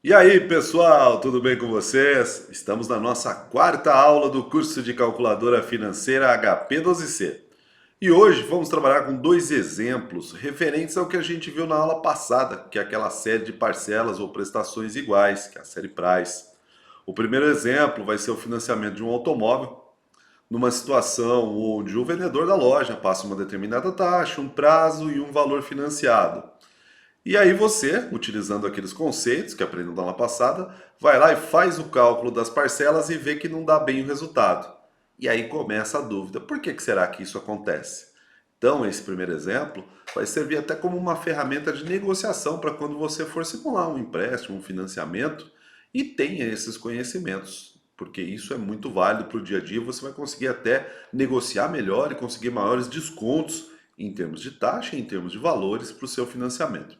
E aí, pessoal, tudo bem com vocês? Estamos na nossa quarta aula do curso de calculadora financeira HP12C. E hoje vamos trabalhar com dois exemplos referentes ao que a gente viu na aula passada, que é aquela série de parcelas ou prestações iguais, que é a série Price. O primeiro exemplo vai ser o financiamento de um automóvel, numa situação onde o vendedor da loja passa uma determinada taxa, um prazo e um valor financiado. E aí você, utilizando aqueles conceitos que aprendeu na aula passada, vai lá e faz o cálculo das parcelas e vê que não dá bem o resultado. E aí começa a dúvida: por que será que isso acontece? Então, esse primeiro exemplo vai servir até como uma ferramenta de negociação para quando você for simular um empréstimo, um financiamento e tenha esses conhecimentos, porque isso é muito válido para o dia a dia. Você vai conseguir até negociar melhor e conseguir maiores descontos em termos de taxa e em termos de valores para o seu financiamento.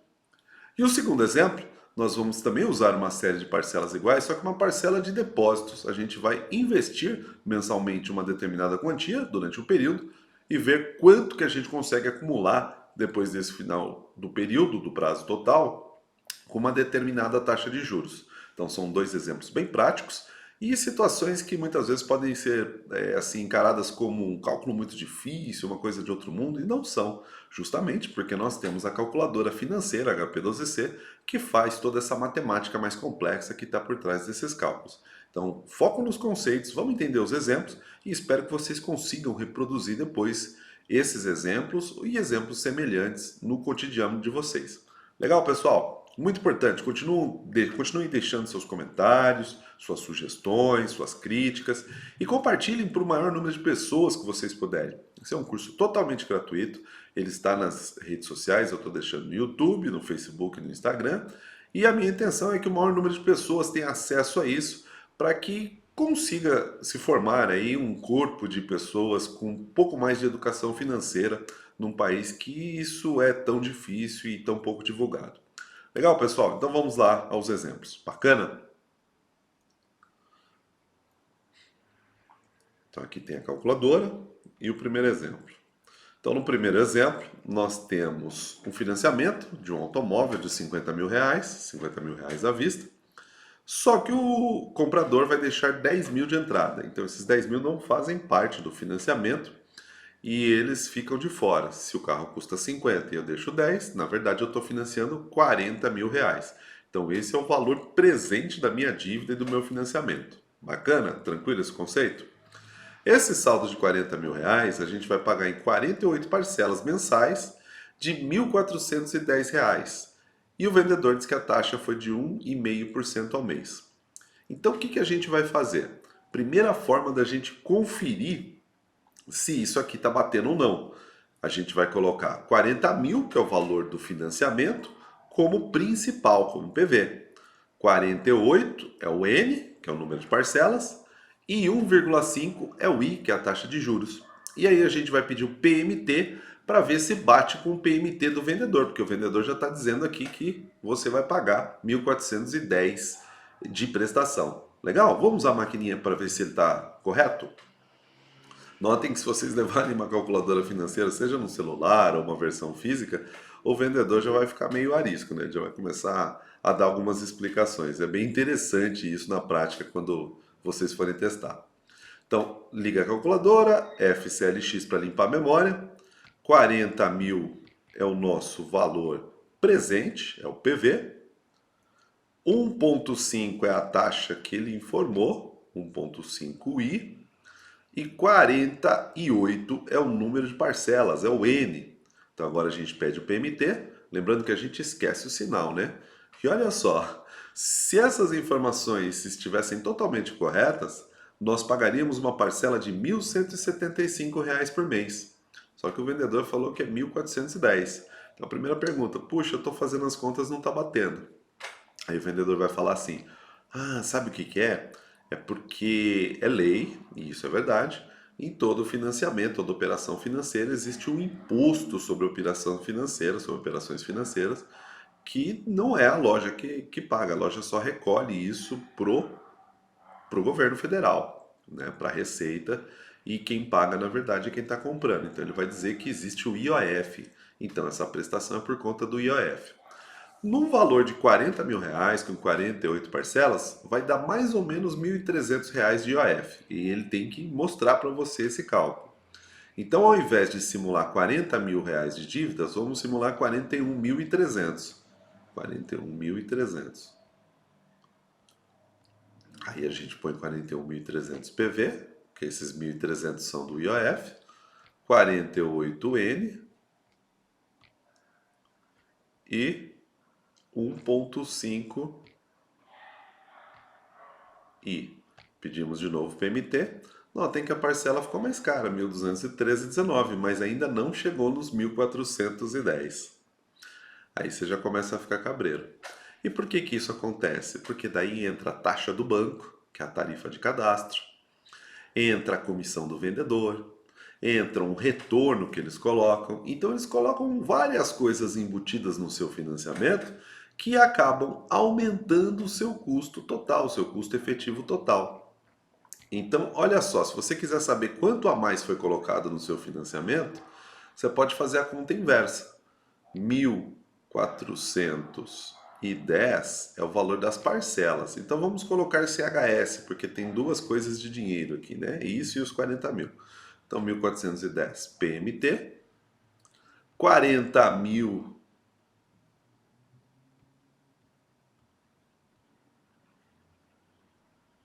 E o segundo exemplo, nós vamos também usar uma série de parcelas iguais, só que uma parcela de depósitos. A gente vai investir mensalmente uma determinada quantia durante o período e ver quanto que a gente consegue acumular depois desse final do período, do prazo total, com uma determinada taxa de juros. Então são dois exemplos bem práticos e situações que muitas vezes podem ser assim encaradas como um cálculo muito difícil, uma coisa de outro mundo, e não são, justamente porque nós temos a calculadora financeira HP12C que faz toda essa matemática mais complexa que está por trás desses cálculos. Então, foco nos conceitos, vamos entender os exemplos e espero que vocês consigam reproduzir depois esses exemplos e exemplos semelhantes no cotidiano de vocês. Legal, pessoal? Muito importante, continuem deixando seus comentários, suas sugestões, suas críticas e compartilhem para o maior número de pessoas que vocês puderem. Esse é um curso totalmente gratuito, ele está nas redes sociais, eu estou deixando no YouTube, no Facebook e no Instagram, e a minha intenção é que o maior número de pessoas tenha acesso a isso para que consiga se formar aí um corpo de pessoas com um pouco mais de educação financeira num país que isso é tão difícil e tão pouco divulgado. Legal, pessoal? Então vamos lá aos exemplos. Bacana? Então aqui tem a calculadora e o primeiro exemplo. Então no primeiro exemplo, nós temos um financiamento de um automóvel de R$ 50 mil à vista. Só que o comprador vai deixar 10 mil de entrada. Então esses 10 mil não fazem parte do financiamento e eles ficam de fora. Se o carro custa 50 e eu deixo 10, na verdade eu estou financiando R$ 40 mil. Então esse é o valor presente da minha dívida e do meu financiamento. Bacana? Tranquilo esse conceito? Esse saldo de R$ 40 mil a gente vai pagar em 48 parcelas mensais de R$ 1.410. E o vendedor diz que a taxa foi de 1,5% ao mês. Então o que a gente vai fazer? Primeira forma da gente conferir se isso aqui está batendo ou não. A gente vai colocar 40 mil, que é o valor do financiamento, como principal, como PV. 48 é o N, que é o número de parcelas, e 1,5 é o I, que é a taxa de juros. E aí a gente vai pedir o PMT para ver se bate com o PMT do vendedor, porque o vendedor já está dizendo aqui que você vai pagar 1.410 de prestação. Legal? Vamos usar a maquininha para ver se ele está correto? Notem que se vocês levarem uma calculadora financeira, seja no celular ou uma versão física, o vendedor já vai ficar meio arisco, né? Já vai começar a dar algumas explicações. É bem interessante isso na prática quando vocês forem testar. Então, liga a calculadora, FCLX para limpar a memória, 40 mil é o nosso valor presente, é o PV, 1,5 é a taxa que ele informou, 1,5i, e 48 é o número de parcelas, é o N. Então agora a gente pede o PMT, lembrando que a gente esquece o sinal, né? E olha só, se essas informações estivessem totalmente corretas, nós pagaríamos uma parcela de R$ 1.175 por mês. Só que o vendedor falou que é 1.410. Então a primeira pergunta, puxa, eu estou fazendo as contas, não está batendo. Aí o vendedor vai falar assim: ah, sabe o que que é? É porque é lei, e isso é verdade, em todo financiamento, toda operação financeira, existe um imposto sobre operação financeira, sobre operações financeiras, que não é a loja que paga, a loja só recolhe isso pro governo federal, né, para a Receita, e quem paga, na verdade, é quem está comprando. Então ele vai dizer que existe o IOF. Então essa prestação é por conta do IOF. Num valor de R$ 40.000, com 48 parcelas, vai dar mais ou menos R$ 1.300 de IOF. E ele tem que mostrar para você esse cálculo. Então, ao invés de simular R$ 40.000 de dívidas, vamos simular 41.300. 41.300. Aí a gente põe 41.300 PV, que esses 1.300 são do IOF, 48N e 1,5 I. Pedimos de novo PMT. Notem que a parcela ficou mais cara, 1.213,19, mas ainda não chegou nos 1.410. Aí você já começa a ficar cabreiro. E por que que isso acontece? Porque daí entra a taxa do banco, que é a tarifa de cadastro, entra a comissão do vendedor, entra um retorno que eles colocam. Então eles colocam várias coisas embutidas no seu financiamento que acabam aumentando o seu custo total, o seu custo efetivo total. Então, olha só, se você quiser saber quanto a mais foi colocado no seu financiamento, você pode fazer a conta inversa. 1.410 é o valor das parcelas. Então vamos colocar CHS, porque tem duas coisas de dinheiro aqui, né? Isso e os 40 mil. Então 1.410 PMT, 40.000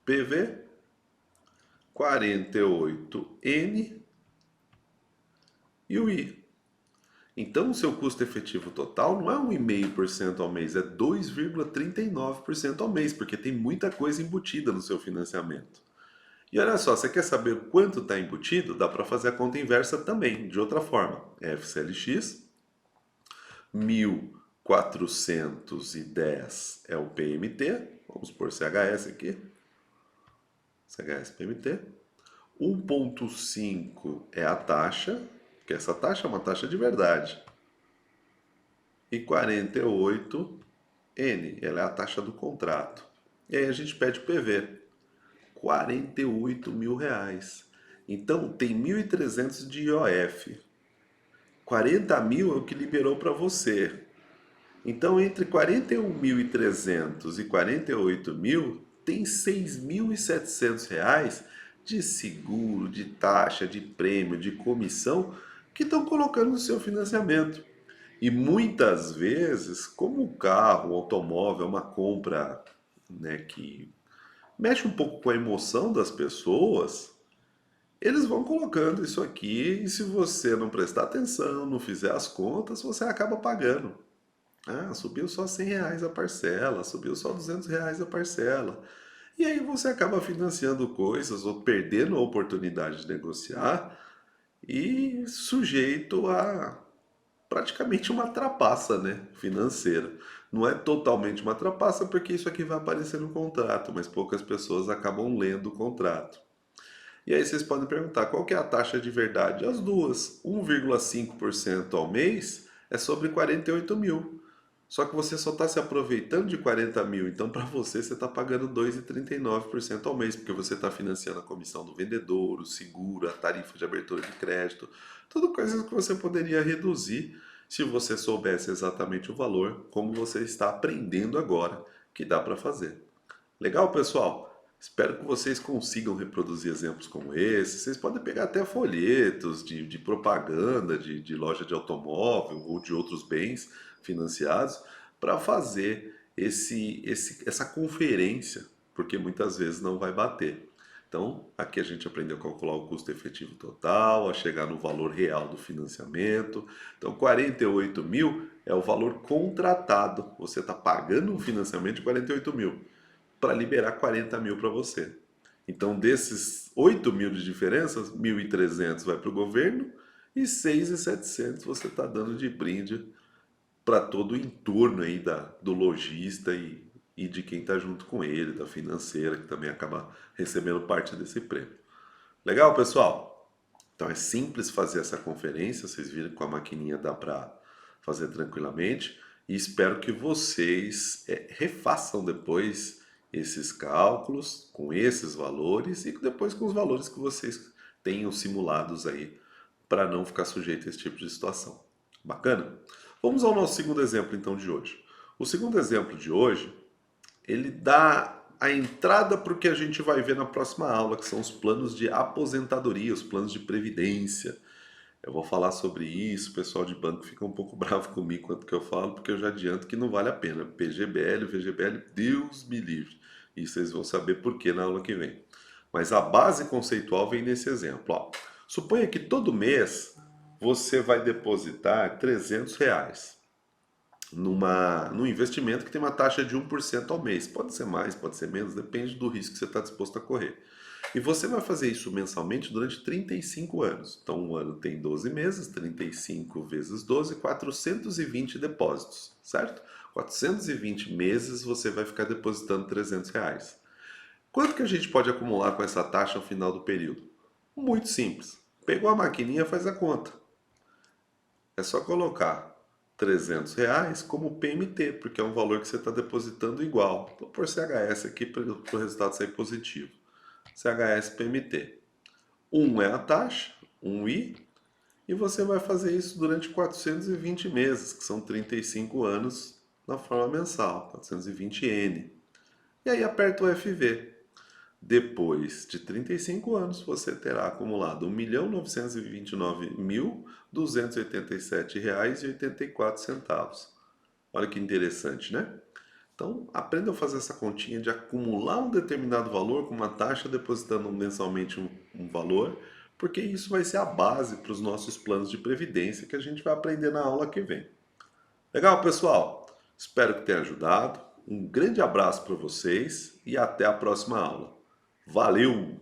PV, 48N e o I. Então, o seu custo efetivo total não é 1,5% ao mês, é 2,39% ao mês, porque tem muita coisa embutida no seu financiamento. E olha só, você quer saber quanto está embutido? Dá para fazer a conta inversa também, de outra forma. FCLX, 1.410 é o PMT, vamos pôr CHS aqui, CHS PMT. 1,5 é a taxa, porque essa taxa é uma taxa de verdade. E 48N, ela é a taxa do contrato. E aí a gente pede o PV. R$ 48.000. Então tem 1.300 de IOF. 40.000 é o que liberou para você. Então entre 41.300 e 48.000 tem 6.700 reais de seguro, de taxa, de prêmio, de comissão que estão colocando no seu financiamento. E muitas vezes, como o carro, o automóvel é uma compra, né, que mexe um pouco com a emoção das pessoas, eles vão colocando isso aqui e se você não prestar atenção, não fizer as contas, você acaba pagando. Ah, subiu só R$ 100 a parcela, subiu só R$ 200 a parcela. E aí você acaba financiando coisas ou perdendo a oportunidade de negociar e sujeito a praticamente uma trapaça, né, financeira. Não é totalmente uma trapaça porque isso aqui vai aparecer no contrato, mas poucas pessoas acabam lendo o contrato. E aí vocês podem perguntar, qual que é a taxa de verdade? As duas, 1,5% ao mês é sobre 48.000. Só que você só está se aproveitando de 40.000, então para você você está pagando 2,39% ao mês, porque você está financiando a comissão do vendedor, o seguro, a tarifa de abertura de crédito, tudo coisas que você poderia reduzir se você soubesse exatamente o valor, como você está aprendendo agora que dá para fazer. Legal, pessoal? Espero que vocês consigam reproduzir exemplos como esse. Vocês podem pegar até folhetos de propaganda de loja de automóvel ou de outros bens financiados para fazer essa conferência, porque muitas vezes não vai bater. Então, aqui a gente aprendeu a calcular o custo efetivo total, a chegar no valor real do financiamento. Então, 48.000 é o valor contratado. Você está pagando um financiamento de 48.000 para liberar 40.000 para você. Então, desses 8.000 de diferença, 1.300 vai para o governo e 6.700 você está dando de brinde para todo o entorno aí do lojista e de quem está junto com ele, da financeira, que também acaba recebendo parte desse prêmio. Legal, pessoal? Então é simples fazer essa conferência, vocês viram que com a maquininha dá para fazer tranquilamente e espero que vocês refaçam depois esses cálculos com esses valores e depois com os valores que vocês tenham simulados aí para não ficar sujeito a esse tipo de situação. Bacana? Vamos ao nosso segundo exemplo então de hoje. O segundo exemplo de hoje, ele dá a entrada para o que a gente vai ver na próxima aula, que são os planos de aposentadoria, os planos de previdência. Eu vou falar sobre isso, o pessoal de banco fica um pouco bravo comigo quanto que eu falo, porque eu já adianto que não vale a pena. PGBL, VGBL, Deus me livre. E vocês vão saber por que na aula que vem. Mas a base conceitual vem nesse exemplo. Ó. Suponha que todo mês você vai depositar R$ 300 num investimento que tem uma taxa de 1% ao mês. Pode ser mais, pode ser menos, depende do risco que você está disposto a correr. E você vai fazer isso mensalmente durante 35 anos. Então, um ano tem 12 meses, 35 vezes 12, 420 depósitos, certo? 420 meses você vai ficar depositando R$ 300. Quanto que a gente pode acumular com essa taxa ao final do período? Muito simples. Pegou a maquininha, faz a conta. É só colocar R$ 300 como PMT, porque é um valor que você está depositando igual. Vou pôr CHS aqui para o resultado sair positivo. CHS PMT. 1 é a taxa, 1I, e você vai fazer isso durante 420 meses, que são 35 anos na forma mensal, 420N. E aí aperta o FV. Depois de 35 anos, você terá acumulado R$ 1.929.287,84. Olha que interessante, né? Então, aprenda a fazer essa continha de acumular um determinado valor com uma taxa, depositando mensalmente um valor, porque isso vai ser a base para os nossos planos de previdência que a gente vai aprender na aula que vem. Legal, pessoal? Espero que tenha ajudado. Um grande abraço para vocês e até a próxima aula. Valeu!